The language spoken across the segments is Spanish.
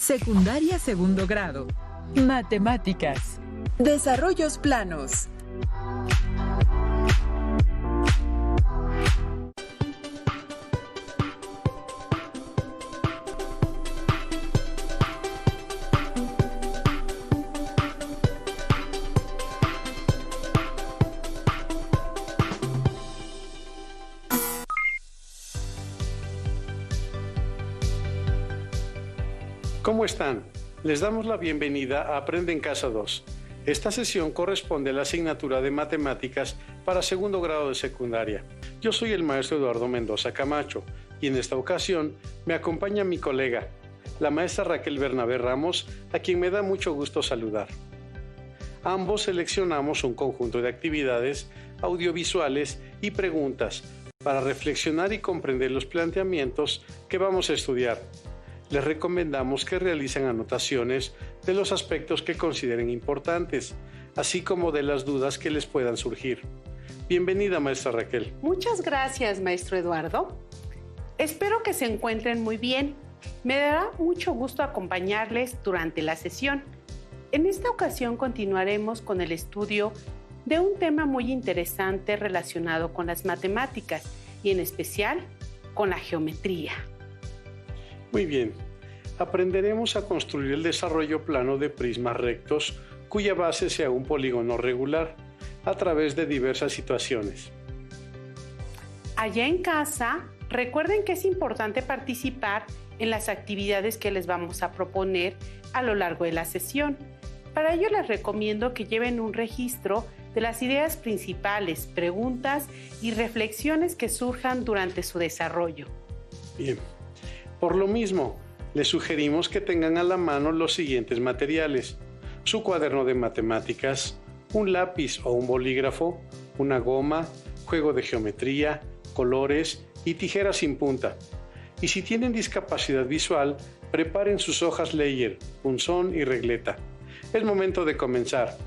Secundaria segundo grado. Matemáticas. Desarrollos planos. ¿Cómo están? Les damos la bienvenida a Aprende en Casa 2. Esta sesión corresponde a la asignatura de Matemáticas para segundo grado de secundaria. Yo soy el maestro Eduardo Mendoza Camacho y en esta ocasión me acompaña mi colega, la maestra Raquel Bernabé Ramos, a quien me da mucho gusto saludar. Ambos seleccionamos un conjunto de actividades audiovisuales y preguntas para reflexionar y comprender los planteamientos que vamos a estudiar. Les recomendamos que realicen anotaciones de los aspectos que consideren importantes, así como de las dudas que les puedan surgir. Bienvenida, maestra Raquel. Muchas gracias, maestro Eduardo. Espero que se encuentren muy bien. Me dará mucho gusto acompañarles durante la sesión. En esta ocasión continuaremos con el estudio de un tema muy interesante relacionado con las matemáticas y en especial con la geometría. Muy bien, aprenderemos a construir el desarrollo plano de prismas rectos cuya base sea un polígono regular a través de diversas situaciones. Allá en casa, recuerden que es importante participar en las actividades que les vamos a proponer a lo largo de la sesión. Para ello les recomiendo que lleven un registro de las ideas principales, preguntas y reflexiones que surjan durante su desarrollo. Bien. Por lo mismo, les sugerimos que tengan a la mano los siguientes materiales: su cuaderno de matemáticas, un lápiz o un bolígrafo, una goma, juego de geometría, colores y tijeras sin punta. Y si tienen discapacidad visual, preparen sus hojas Leyer, punzón y regleta. Es momento de comenzar.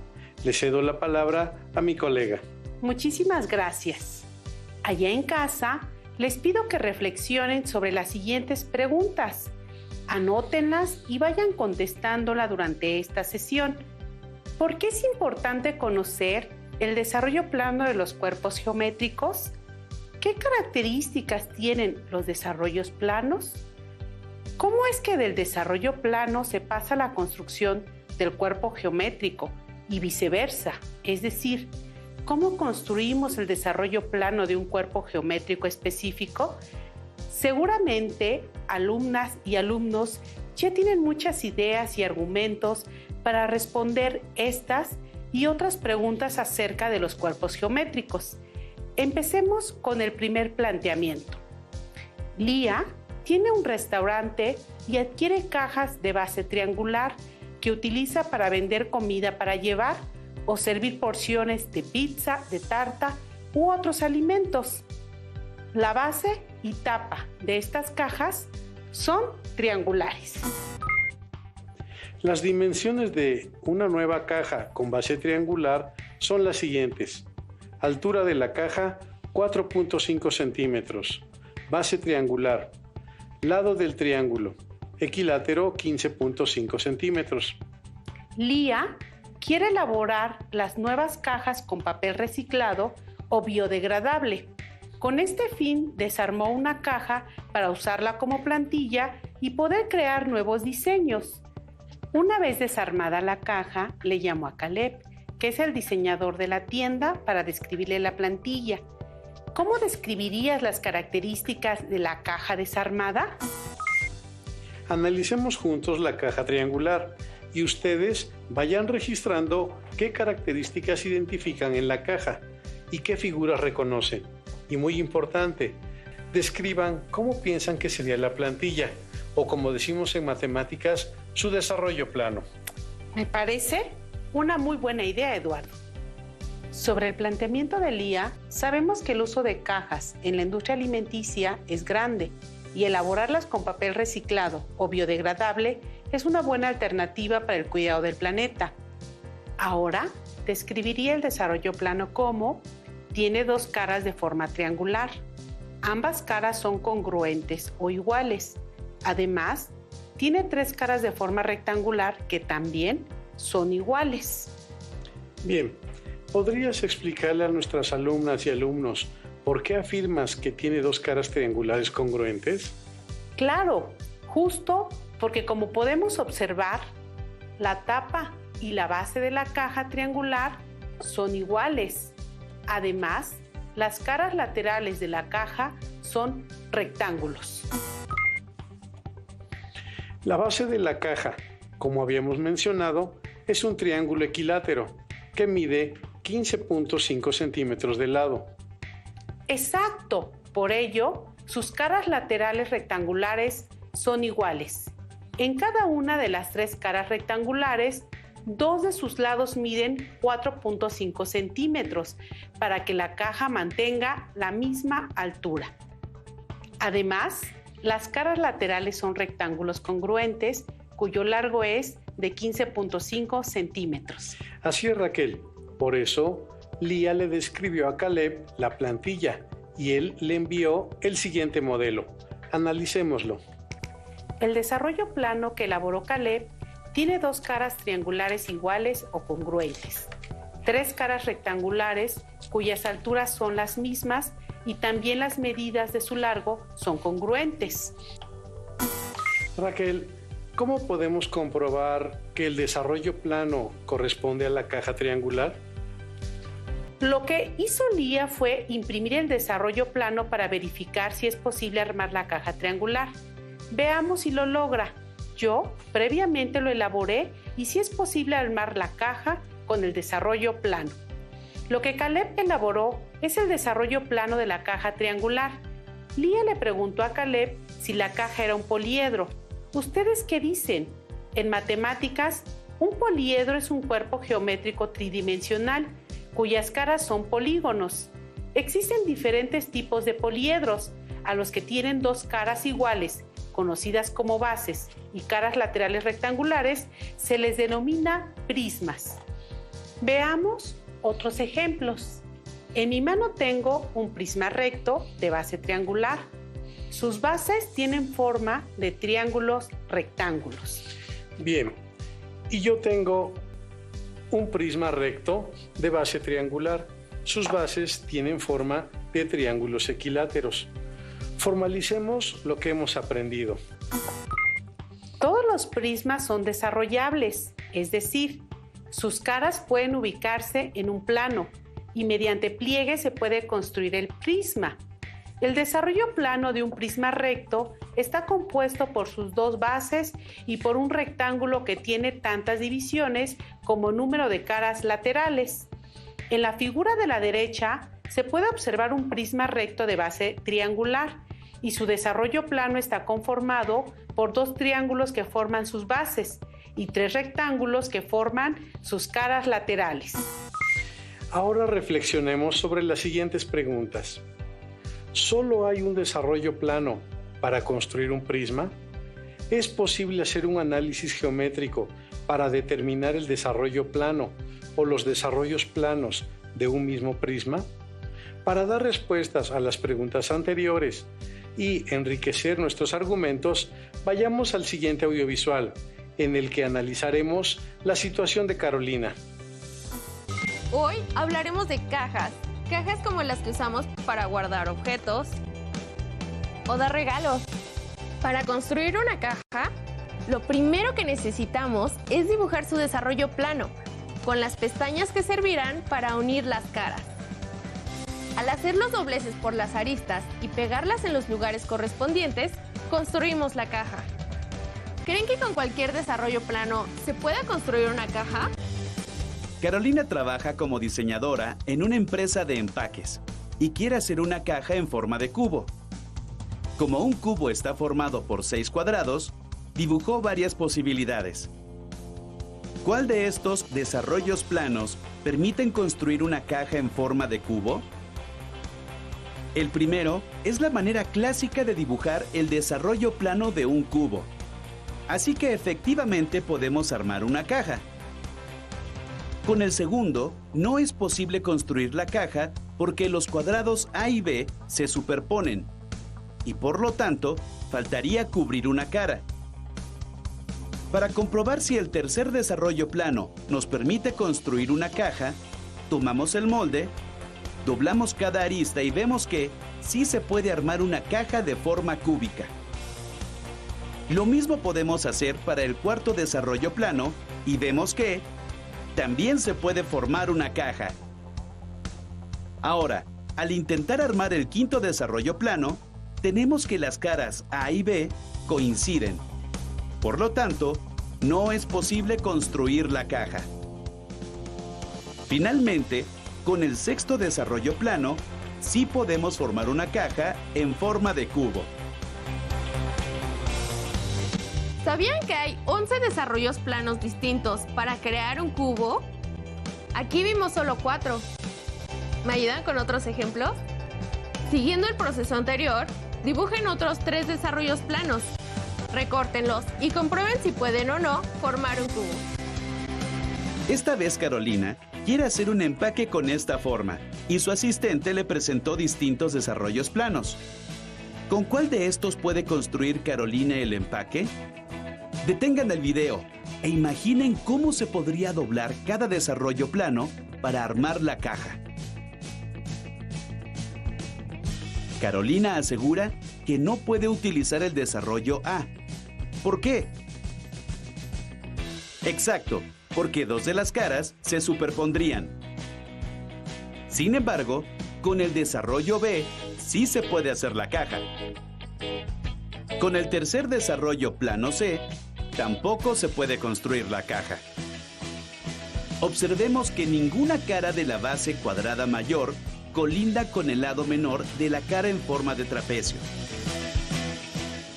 Le cedo la palabra a mi colega. Muchísimas gracias. Allá en casa, les pido que reflexionen sobre las siguientes preguntas. Anótenlas y vayan contestándola durante esta sesión. ¿Por qué es importante conocer el desarrollo plano de los cuerpos geométricos? ¿Qué características tienen los desarrollos planos? ¿Cómo es que del desarrollo plano se pasa a la construcción del cuerpo geométrico y viceversa? Es decir, ¿cómo construimos el desarrollo plano de un cuerpo geométrico específico? Seguramente, alumnas y alumnos ya tienen muchas ideas y argumentos para responder estas y otras preguntas acerca de los cuerpos geométricos. Empecemos con el primer planteamiento. Lía tiene un restaurante y adquiere cajas de base triangular que utiliza para vender comida para llevar o servir porciones de pizza, de tarta u otros alimentos. La base y tapa de estas cajas son triangulares. Las dimensiones de una nueva caja con base triangular son las siguientes: altura de la caja 4.5 centímetros, base triangular, lado del triángulo, equilátero 15.5 centímetros. Lía quiere elaborar las nuevas cajas con papel reciclado o biodegradable. Con este fin, desarmó una caja para usarla como plantilla y poder crear nuevos diseños. Una vez desarmada la caja, le llamó a Caleb, que es el diseñador de la tienda, para describirle la plantilla. ¿Cómo describirías las características de la caja desarmada? Analicemos juntos la caja triangular y ustedes vayan registrando qué características identifican en la caja y qué figuras reconocen. Y muy importante, describan cómo piensan que sería la plantilla o, como decimos en matemáticas, su desarrollo plano. Me parece una muy buena idea, Eduardo. Sobre el planteamiento de Lía, sabemos que el uso de cajas en la industria alimenticia es grande y elaborarlas con papel reciclado o biodegradable es una buena alternativa para el cuidado del planeta. Ahora, describiría el desarrollo plano como: tiene dos caras de forma triangular. Ambas caras son congruentes o iguales. Además, tiene 3 caras de forma rectangular que también son iguales. Bien, ¿podrías explicarle a nuestras alumnas y alumnos por qué afirmas que tiene 2 caras triangulares congruentes? Claro, justo porque como podemos observar, la tapa y la base de la caja triangular son iguales. Además, las caras laterales de la caja son rectángulos. La base de la caja, como habíamos mencionado, es un triángulo equilátero que mide 15.5 centímetros de lado. Exacto, por ello, sus caras laterales rectangulares son iguales. En cada una de las 3 caras rectangulares, 2 de sus lados miden 4.5 centímetros para que la caja mantenga la misma altura. Además, las caras laterales son rectángulos congruentes cuyo largo es de 15.5 centímetros. Así es, Raquel. Por eso, Lía le describió a Caleb la plantilla y él le envió el siguiente modelo. Analicémoslo. El desarrollo plano que elaboró Caleb tiene 2 caras triangulares iguales o congruentes, 3 caras rectangulares cuyas alturas son las mismas y también las medidas de su largo son congruentes. Raquel, ¿cómo podemos comprobar que el desarrollo plano corresponde a la caja triangular? Lo que hizo Lía fue imprimir el desarrollo plano para verificar si es posible armar la caja triangular. Veamos si lo logra. Yo previamente lo elaboré y si es posible armar la caja con el desarrollo plano. Lo que Caleb elaboró es el desarrollo plano de la caja triangular. Lía le preguntó a Caleb si la caja era un poliedro. ¿Ustedes qué dicen? En matemáticas, un poliedro es un cuerpo geométrico tridimensional cuyas caras son polígonos. Existen diferentes tipos de poliedros, a los que tienen 2 caras iguales, conocidas como bases, y caras laterales rectangulares, se les denomina prismas. Veamos otros ejemplos. En mi mano tengo un prisma recto de base triangular. Sus bases tienen forma de triángulos rectángulos. Bien, y yo tengo un prisma recto de base triangular. Sus bases tienen forma de triángulos equiláteros. Formalicemos lo que hemos aprendido. Todos los prismas son desarrollables, es decir, sus caras pueden ubicarse en un plano y mediante pliegue se puede construir el prisma. El desarrollo plano de un prisma recto está compuesto por sus 2 bases y por un rectángulo que tiene tantas divisiones como número de caras laterales. En la figura de la derecha se puede observar un prisma recto de base triangular y su desarrollo plano está conformado por 2 triángulos que forman sus bases y 3 rectángulos que forman sus caras laterales. Ahora reflexionemos sobre las siguientes preguntas. ¿Solo hay un desarrollo plano para construir un prisma? ¿Es posible hacer un análisis geométrico para determinar el desarrollo plano o los desarrollos planos de un mismo prisma? Para dar respuestas a las preguntas anteriores y enriquecer nuestros argumentos, vayamos al siguiente audiovisual, en el que analizaremos la situación de Carolina. Hoy hablaremos de cajas como las que usamos para guardar objetos o dar regalos. Para construir una caja, lo primero que necesitamos es dibujar su desarrollo plano, con las pestañas que servirán para unir las caras. Al hacer los dobleces por las aristas y pegarlas en los lugares correspondientes, construimos la caja. ¿Creen que con cualquier desarrollo plano se pueda construir una caja? Carolina trabaja como diseñadora en una empresa de empaques y quiere hacer una caja en forma de cubo. Como un cubo está formado por 6 cuadrados, dibujó varias posibilidades. ¿Cuál de estos desarrollos planos permiten construir una caja en forma de cubo? El primero es la manera clásica de dibujar el desarrollo plano de un cubo. Así que efectivamente podemos armar una caja. Con el segundo, no es posible construir la caja porque los cuadrados A y B se superponen y por lo tanto, faltaría cubrir una cara. Para comprobar si el tercer desarrollo plano nos permite construir una caja, tomamos el molde, doblamos cada arista y vemos que sí se puede armar una caja de forma cúbica. Lo mismo podemos hacer para el cuarto desarrollo plano y vemos que también se puede formar una caja. Ahora, al intentar armar el quinto desarrollo plano, tenemos que las caras A y B coinciden. Por lo tanto, no es posible construir la caja. Finalmente, con el sexto desarrollo plano, sí podemos formar una caja en forma de cubo. ¿Sabían que hay 11 desarrollos planos distintos para crear un cubo? Aquí vimos solo 4. ¿Me ayudan con otros ejemplos? Siguiendo el proceso anterior, dibujen otros 3 desarrollos planos. Recórtenlos y comprueben si pueden o no formar un cubo. Esta vez Carolina quiere hacer un empaque con esta forma y su asistente le presentó distintos desarrollos planos. ¿Con cuál de estos puede construir Carolina el empaque? Detengan el video e imaginen cómo se podría doblar cada desarrollo plano para armar la caja. Carolina asegura que no puede utilizar el desarrollo A. ¿Por qué? Exacto, porque 2 de las caras se superpondrían. Sin embargo, con el desarrollo B sí se puede hacer la caja. Con el tercer desarrollo plano C, tampoco se puede construir la caja. Observemos que ninguna cara de la base cuadrada mayor colinda con el lado menor de la cara en forma de trapecio.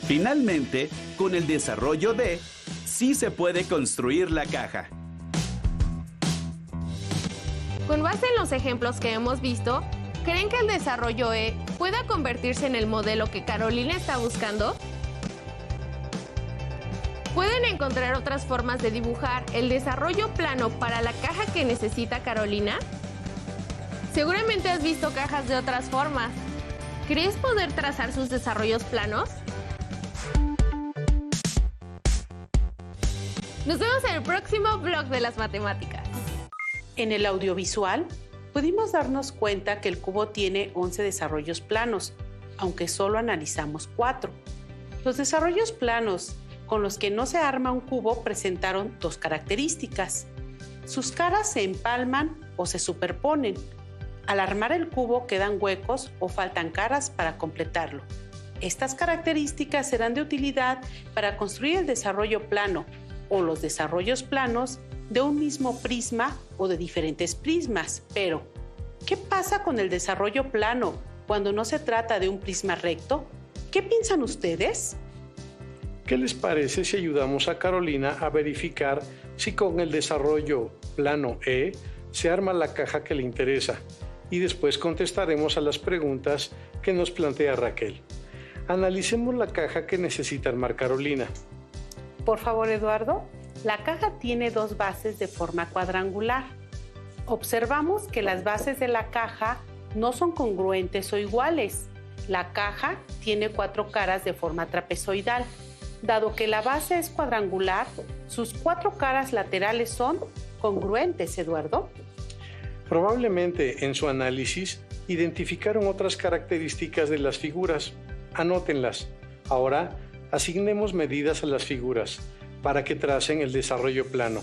Finalmente, con el desarrollo D, sí se puede construir la caja. Con base en los ejemplos que hemos visto, ¿creen que el desarrollo E pueda convertirse en el modelo que Carolina está buscando? ¿Pueden encontrar otras formas de dibujar el desarrollo plano para la caja que necesita Carolina? Seguramente has visto cajas de otras formas. ¿Crees poder trazar sus desarrollos planos? Nos vemos en el próximo vlog de las matemáticas. En el audiovisual, pudimos darnos cuenta que el cubo tiene 11 desarrollos planos, aunque solo analizamos 4. Los desarrollos planos con los que no se arma un cubo presentaron 2 características. Sus caras se empalman o se superponen. Al armar el cubo quedan huecos o faltan caras para completarlo. Estas características serán de utilidad para construir el desarrollo plano o los desarrollos planos de un mismo prisma o de diferentes prismas. Pero, ¿qué pasa con el desarrollo plano cuando no se trata de un prisma recto? ¿Qué piensan ustedes? ¿Qué les parece si ayudamos a Carolina a verificar si con el desarrollo plano E se arma la caja que le interesa? Y después contestaremos a las preguntas que nos plantea Raquel. Analicemos la caja que necesita armar Carolina. Por favor, Eduardo. La caja tiene 2 bases de forma cuadrangular. Observamos que las bases de la caja no son congruentes o iguales. La caja tiene 4 caras de forma trapezoidal. Dado que la base es cuadrangular, sus 4 caras laterales son congruentes, Eduardo. Probablemente en su análisis identificaron otras características de las figuras. Anótenlas. Ahora asignemos medidas a las figuras para que tracen el desarrollo plano.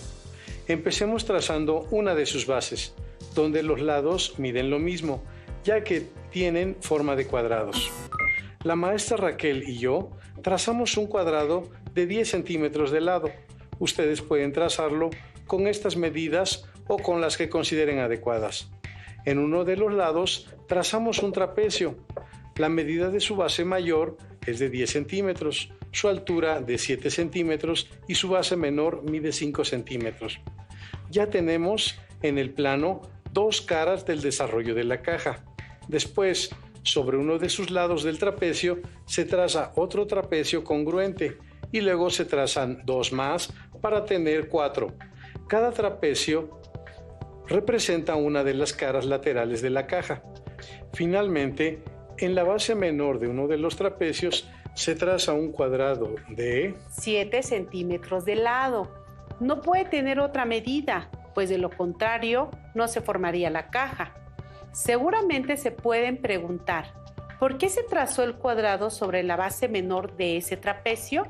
Empecemos trazando una de sus bases, donde los lados miden lo mismo, ya que tienen forma de cuadrados. La maestra Raquel y yo trazamos un cuadrado de 10 centímetros de lado. Ustedes pueden trazarlo con estas medidas o con las que consideren adecuadas. En uno de los lados trazamos un trapecio. La medida de su base mayor es de 10 centímetros, su altura de 7 centímetros y su base menor mide 5 centímetros. Ya tenemos en el plano 2 caras del desarrollo de la caja. Después, sobre uno de sus lados del trapecio se traza otro trapecio congruente y luego se trazan 2 más para tener 4. Cada trapecio representa una de las caras laterales de la caja. Finalmente, en la base menor de uno de los trapecios Se traza un cuadrado de 7 centímetros de lado. No puede tener otra medida, pues de lo contrario no se formaría la caja. Seguramente se pueden preguntar, ¿por qué se trazó el cuadrado sobre la base menor de ese trapecio?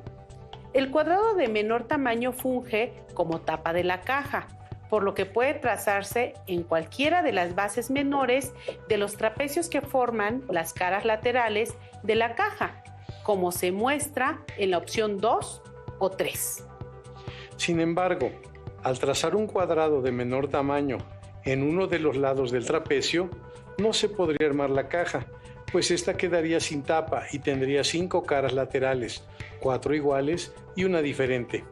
El cuadrado de menor tamaño funge como tapa de la caja, por lo que puede trazarse en cualquiera de las bases menores de los trapecios que forman las caras laterales de la caja, como se muestra en la opción 2 o 3. Sin embargo, al trazar un cuadrado de menor tamaño en uno de los lados del trapecio, no se podría armar la caja, pues esta quedaría sin tapa y tendría 5 caras laterales, 4 iguales y una diferente.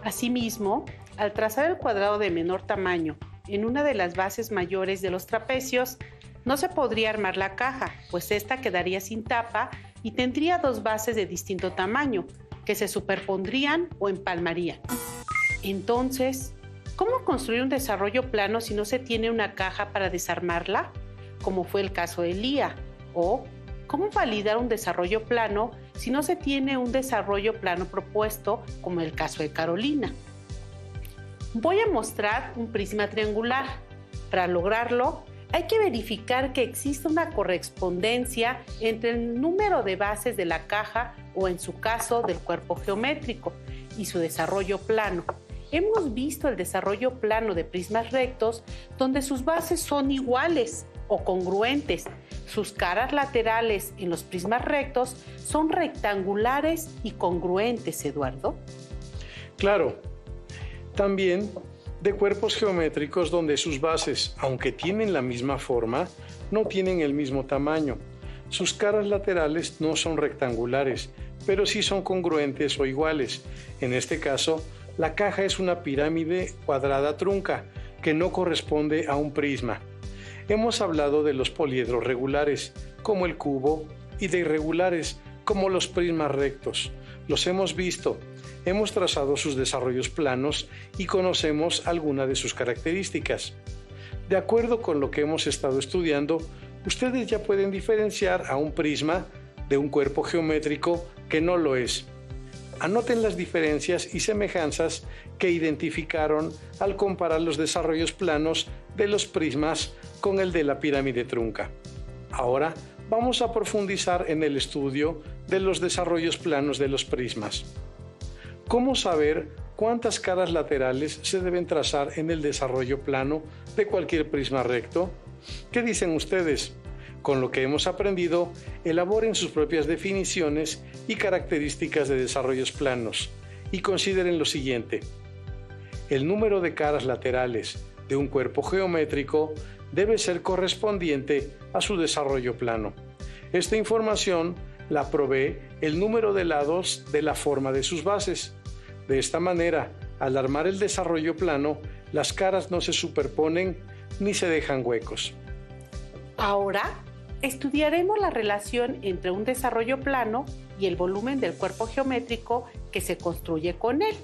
Asimismo, al trazar el cuadrado de menor tamaño en una de las bases mayores de los trapecios, no se podría armar la caja, pues esta quedaría sin tapa y tendría 2 bases de distinto tamaño, que se superpondrían o empalmarían. Entonces, ¿cómo construir un desarrollo plano si no se tiene una caja para desarmarla? Como fue el caso de Lía. O, ¿cómo validar un desarrollo plano si no se tiene un desarrollo plano propuesto, como el caso de Carolina? Voy a mostrar un prisma triangular. Para lograrlo, hay que verificar que existe una correspondencia entre el número de bases de la caja o, en su caso, del cuerpo geométrico y su desarrollo plano. Hemos visto el desarrollo plano de prismas rectos donde sus bases son iguales o congruentes. Sus caras laterales en los prismas rectos son rectangulares y congruentes, Eduardo. Claro, también de cuerpos geométricos donde sus bases, aunque tienen la misma forma, no tienen el mismo tamaño. Sus caras laterales no son rectangulares, pero sí son congruentes o iguales. En este caso, la caja es una pirámide cuadrada trunca, que no corresponde a un prisma. Hemos hablado de los poliedros regulares, como el cubo, y de irregulares, como los prismas rectos. Los hemos visto, hemos trazado sus desarrollos planos y conocemos algunas de sus características. De acuerdo con lo que hemos estado estudiando, ustedes ya pueden diferenciar a un prisma de un cuerpo geométrico que no lo es. Anoten las diferencias y semejanzas que identificaron al comparar los desarrollos planos de los prismas con el de la pirámide trunca. Ahora vamos a profundizar en el estudio de los desarrollos planos de los prismas. ¿Cómo saber cuántas caras laterales se deben trazar en el desarrollo plano de cualquier prisma recto? ¿Qué dicen ustedes? Con lo que hemos aprendido, elaboren sus propias definiciones y características de desarrollos planos y consideren lo siguiente. El número de caras laterales de un cuerpo geométrico debe ser correspondiente a su desarrollo plano. Esta información la provee el número de lados de la forma de sus bases. De esta manera, al armar el desarrollo plano, las caras no se superponen ni se dejan huecos. Ahora estudiaremos la relación entre un desarrollo plano y el volumen del cuerpo geométrico que se construye con él.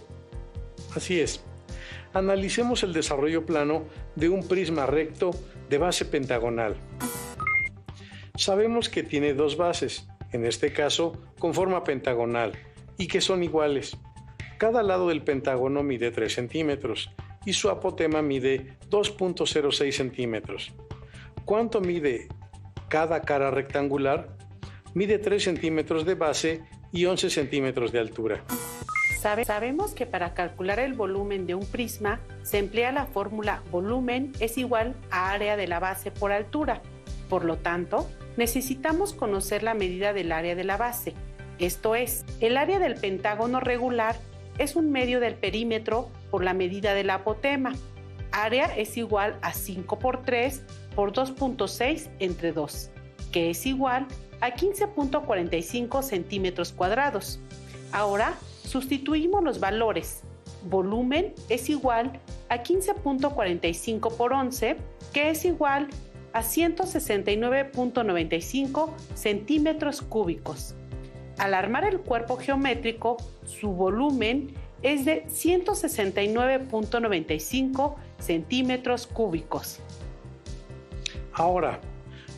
Así es. Analicemos el desarrollo plano de un prisma recto de base pentagonal. Sabemos que tiene 2 bases, en este caso con forma pentagonal, y que son iguales. Cada lado del pentágono mide 3 centímetros y su apotema mide 2.06 centímetros. ¿Cuánto mide cada cara rectangular? Mide 3 centímetros de base y 11 centímetros de altura. Sabemos que para calcular el volumen de un prisma se emplea la fórmula volumen es igual a área de la base por altura. Por lo tanto, necesitamos conocer la medida del área de la base. Esto es, el área del pentágono regular es un medio del perímetro por la medida del apotema. Área es igual a 5 por 3 por 2.6 entre 2, que es igual a 15.45 centímetros cuadrados. Ahora, sustituimos los valores. Volumen es igual a 15.45 por 11, que es igual a 169.95 centímetros cúbicos. Al armar el cuerpo geométrico, su volumen es de 169.95 centímetros cúbicos. Ahora,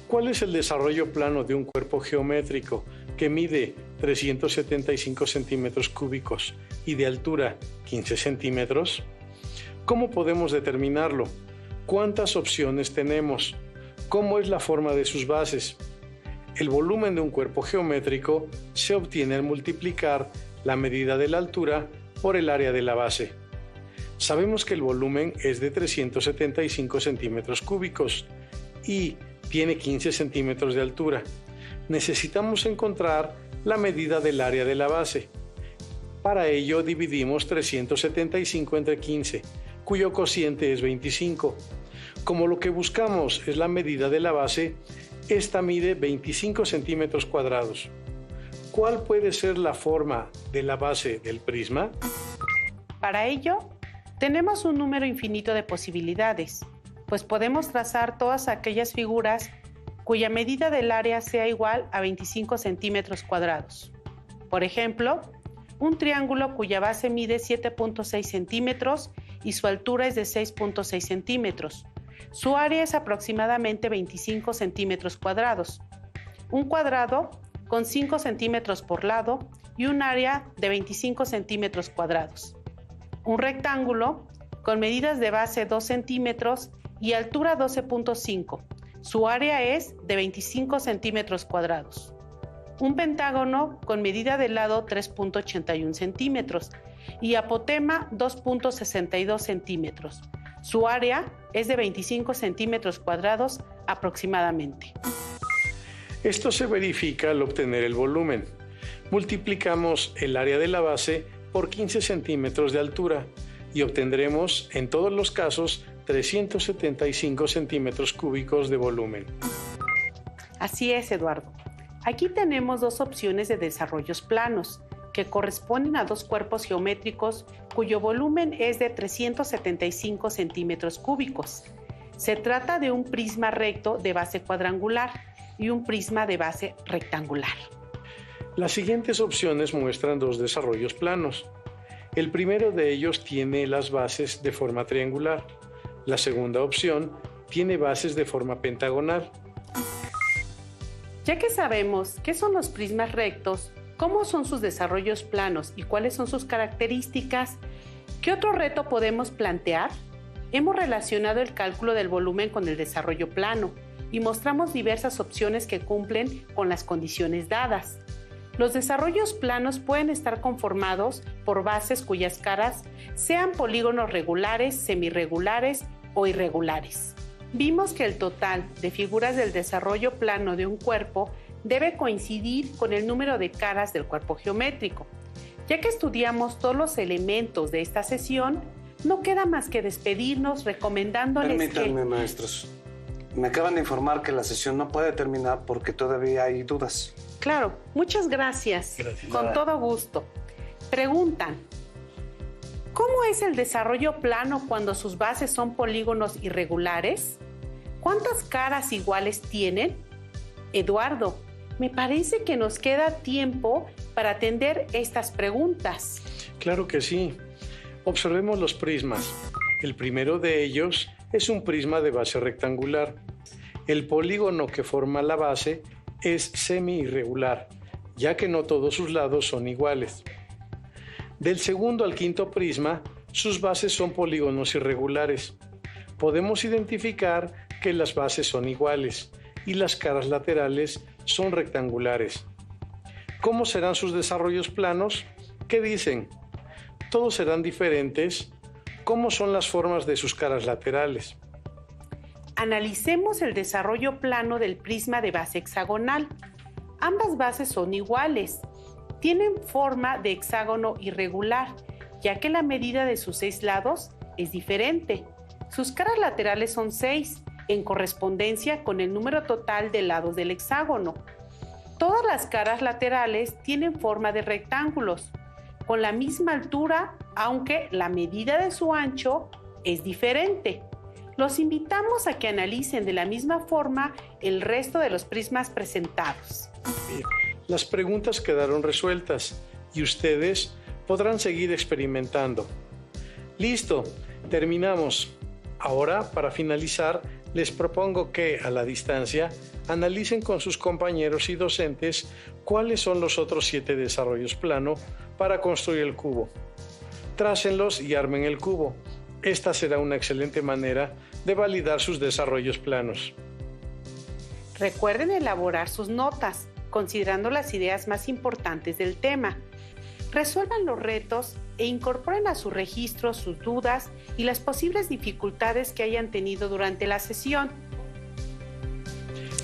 ¿cuál es el desarrollo plano de un cuerpo geométrico que mide 375 centímetros cúbicos y de altura 15 centímetros? ¿Cómo podemos determinarlo? ¿Cuántas opciones tenemos? ¿Cómo es la forma de sus bases? El volumen de un cuerpo geométrico se obtiene al multiplicar la medida de la altura por el área de la base. Sabemos que el volumen es de 375 centímetros cúbicos y tiene 15 centímetros de altura. Necesitamos encontrar la medida del área de la base. Para ello dividimos 375 entre 15, cuyo cociente es 25. Como lo que buscamos es la medida de la base, esta mide 25 centímetros cuadrados. ¿Cuál puede ser la forma de la base del prisma? Para ello, tenemos un número infinito de posibilidades, pues podemos trazar todas aquellas figuras cuya medida del área sea igual a 25 centímetros cuadrados. Por ejemplo, un triángulo cuya base mide 7.6 centímetros y su altura es de 6.6 centímetros. Su área es aproximadamente 25 centímetros cuadrados. Un cuadrado con 5 centímetros por lado y un área de 25 centímetros cuadrados. Un rectángulo con medidas de base 2 centímetros y altura 12.5. Su área es de 25 centímetros cuadrados. Un pentágono con medida de lado 3.81 centímetros y apotema 2.62 centímetros. Su área es de 25 centímetros cuadrados aproximadamente. Esto se verifica al obtener el volumen. Multiplicamos el área de la base por 15 centímetros de altura y obtendremos, en todos los casos, 375 centímetros cúbicos de volumen. Así es, Eduardo. Aquí tenemos dos opciones de desarrollos planos, que corresponden a dos cuerpos geométricos cuyo volumen es de 375 centímetros cúbicos. Se trata de un prisma recto de base cuadrangular y un prisma de base rectangular. Las siguientes opciones muestran dos desarrollos planos. El primero de ellos tiene las bases de forma triangular. La segunda opción tiene bases de forma pentagonal. Ya que sabemos qué son los prismas rectos, cómo son sus desarrollos planos y cuáles son sus características, ¿qué otro reto podemos plantear? Hemos relacionado el cálculo del volumen con el desarrollo plano y mostramos diversas opciones que cumplen con las condiciones dadas. Los desarrollos planos pueden estar conformados por bases cuyas caras sean polígonos regulares, semirregulares o irregulares. Vimos que el total de figuras del desarrollo plano de un cuerpo debe coincidir con el número de caras del cuerpo geométrico. Ya que estudiamos todos los elementos de esta sesión, no queda más que despedirnos recomendándoles Permítanme, maestros. Me acaban de informar que la sesión no puede terminar porque todavía hay dudas. Claro, muchas gracias. Con todo gusto. Preguntan, ¿cómo es el desarrollo plano cuando sus bases son polígonos irregulares? ¿Cuántas caras iguales tienen? Eduardo, me parece que nos queda tiempo para atender estas preguntas. Claro que sí. Observemos los prismas. El primero de ellos es un prisma de base rectangular. El polígono que forma la base es semi-irregular, ya que no todos sus lados son iguales. Del segundo al quinto prisma, sus bases son polígonos irregulares. Podemos identificar que las bases son iguales y las caras laterales son rectangulares. ¿Cómo serán sus desarrollos planos? ¿Qué dicen? ¿Todos serán diferentes? ¿Cómo son las formas de sus caras laterales? Analicemos el desarrollo plano del prisma de base hexagonal. Ambas bases son iguales. Tienen forma de hexágono irregular, ya que la medida de sus 6 lados es diferente. Sus caras laterales son 6, en correspondencia con el número total de lados del hexágono. Todas las caras laterales tienen forma de rectángulos, con la misma altura, aunque la medida de su ancho es diferente. Los invitamos a que analicen de la misma forma el resto de los prismas presentados. Las preguntas quedaron resueltas y ustedes podrán seguir experimentando. Listo, terminamos. Ahora, para finalizar, les propongo que, a la distancia, analicen con sus compañeros y docentes ¿Cuáles son los otros 7 desarrollos plano para construir el cubo? Trácenlos y armen el cubo. Esta será una excelente manera de validar sus desarrollos planos. Recuerden elaborar sus notas, considerando las ideas más importantes del tema. Resuelvan los retos e incorporen a su registro sus dudas y las posibles dificultades que hayan tenido durante la sesión.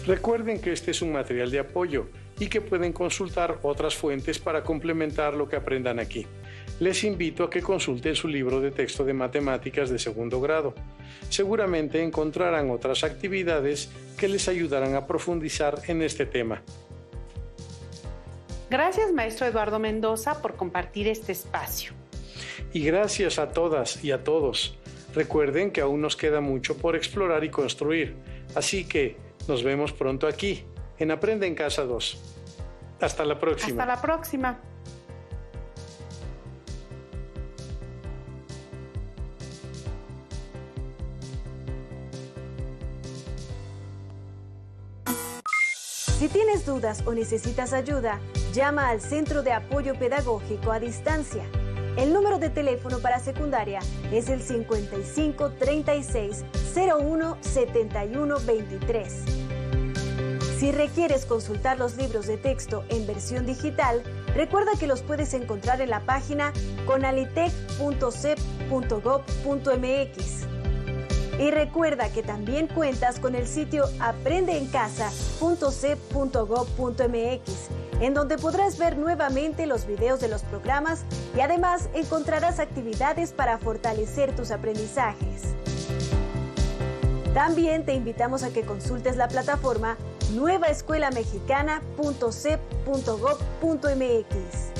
Recuerden que este es un material de apoyo y que pueden consultar otras fuentes para complementar lo que aprendan aquí. Les invito a que consulten su libro de texto de matemáticas de segundo grado. Seguramente encontrarán otras actividades que les ayudarán a profundizar en este tema. Gracias, maestro Eduardo Mendoza, por compartir este espacio. Y gracias a todas y a todos. Recuerden que aún nos queda mucho por explorar y construir, así que nos vemos pronto aquí, en Aprende en Casa 2. Hasta la próxima. Hasta la próxima. Si tienes dudas o necesitas ayuda, llama al Centro de Apoyo Pedagógico a Distancia. El número de teléfono para secundaria es el 55 36 01 71 23. Si requieres consultar los libros de texto en versión digital, recuerda que los puedes encontrar en la página conalitec.cep.gov.mx. Y recuerda que también cuentas con el sitio aprendeencasa.cep.gov.mx, en donde podrás ver nuevamente los videos de los programas y además encontrarás actividades para fortalecer tus aprendizajes. También te invitamos a que consultes la plataforma nuevaescuelamexicana.cep.gov.mx.